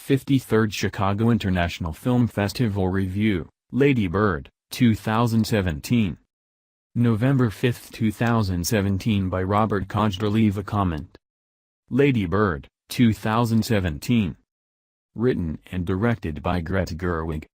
53rd Chicago International Film Festival Review, Lady Bird, 2017. November 5, 2017 by Robert KOJDER. Leave a comment. Lady Bird, 2017. Written and directed by Greta Gerwig.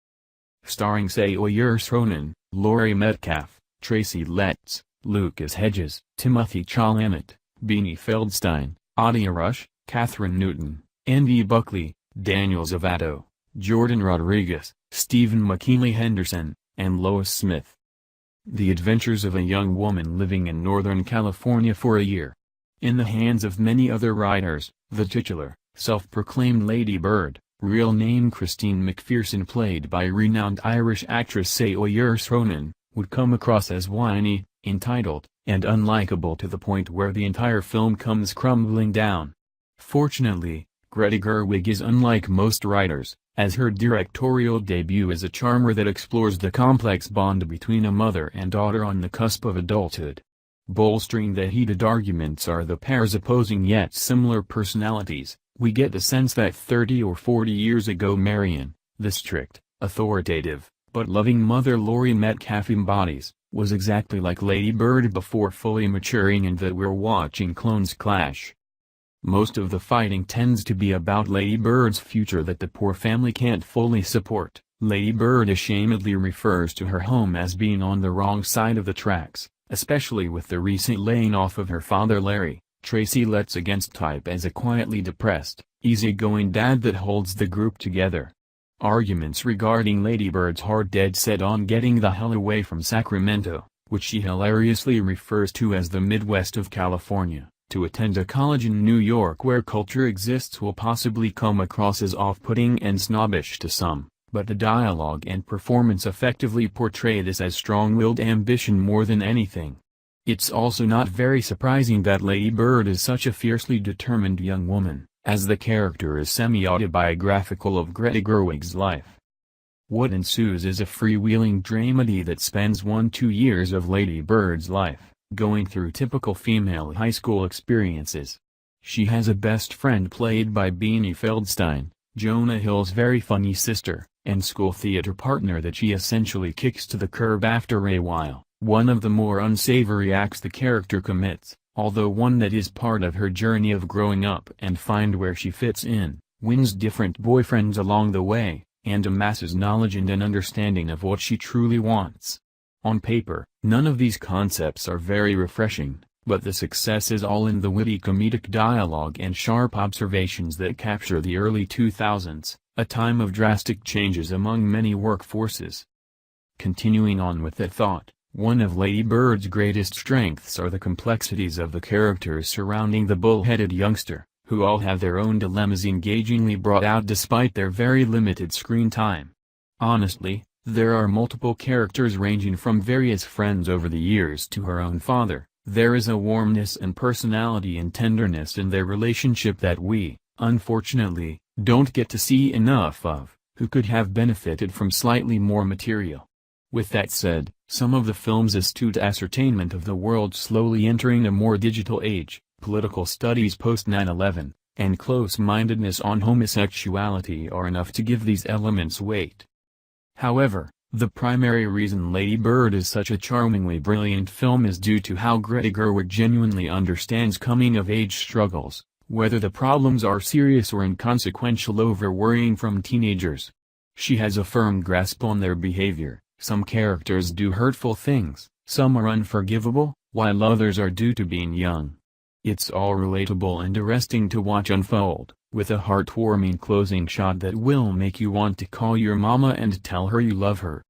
Starring Saoirse Ronan, Laurie Metcalf, Tracy Letts, Lucas Hedges, Timothée Chalamet, Beanie Feldstein, Odeya, Kathryn Newton, Andy Buckley, Daniel Zovatto, Jordan Rodrigues, Stephen McKinley Henderson, and Lois Smith. The adventures of a young woman living in Northern California for a year. In the hands of many other writers, the titular, self-proclaimed Lady Bird, real name Christine McPherson, played by renowned Irish actress Saoirse Ronan, would come across as whiny, entitled, and unlikable to the point where the entire film comes crumbling down. Fortunately, Greta Gerwig is unlike most writers, as her directorial debut is a charmer that explores the complex bond between a mother and daughter on the cusp of adulthood. Bolstering the heated arguments are the pair's opposing yet similar personalities. We get the sense that 30 or 40 years ago Marion, the strict, authoritative, but loving mother Laurie Metcalf embodies, was exactly like Lady Bird before fully maturing, and that we're watching clones clash. Most of the fighting tends to be about Lady Bird's future that the poor family can't fully support. Lady Bird ashamedly refers to her home as being on the wrong side of the tracks, especially with the recent laying off of her father Larry. Tracy Letts against type as a quietly depressed, easygoing dad that holds the group together. Arguments regarding Lady Bird's hard dead set on getting the hell away from Sacramento, which she hilariously refers to as the Midwest of California, to attend a college in New York where culture exists, will possibly come across as off-putting and snobbish to some, but the dialogue and performance effectively portray this as strong-willed ambition more than anything. It's also not very surprising that Lady Bird is such a fiercely determined young woman, as the character is semi-autobiographical of Greta Gerwig's life. What ensues is a freewheeling dramedy that spends 1-2 years of Lady Bird's life, going through typical female high school experiences. She has a best friend played by Beanie Feldstein, Jonah Hill's very funny sister, and school theater partner that she essentially kicks to the curb after a while. One of the more unsavory acts the character commits, although one that is part of her journey of growing up and find where she fits in, wins different boyfriends along the way, and amasses knowledge and an understanding of what she truly wants. On paper, none of these concepts are very refreshing, but the success is all in the witty comedic dialogue and sharp observations that capture the early 2000s, a time of drastic changes among many workforces. Continuing on with that thought, one of Lady Bird's greatest strengths are the complexities of the characters surrounding the bull-headed youngster, who all have their own dilemmas engagingly brought out despite their very limited screen time. Honestly, there are multiple characters ranging from various friends over the years to her own father. There is a warmness and personality and tenderness in their relationship that we, unfortunately, don't get to see enough of, who could have benefited from slightly more material. With that said, some of the film's astute ascertainment of the world slowly entering a more digital age, political studies post 9/11, and close-mindedness on homosexuality are enough to give these elements weight. However, the primary reason Lady Bird is such a charmingly brilliant film is due to how Greta Gerwig genuinely understands coming-of-age struggles, whether the problems are serious or inconsequential over-worrying from teenagers. She has a firm grasp on their behavior. Some characters do hurtful things, some are unforgivable, while others are due to being young. It's all relatable and arresting to watch unfold, with a heartwarming closing shot that will make you want to call your mama and tell her you love her.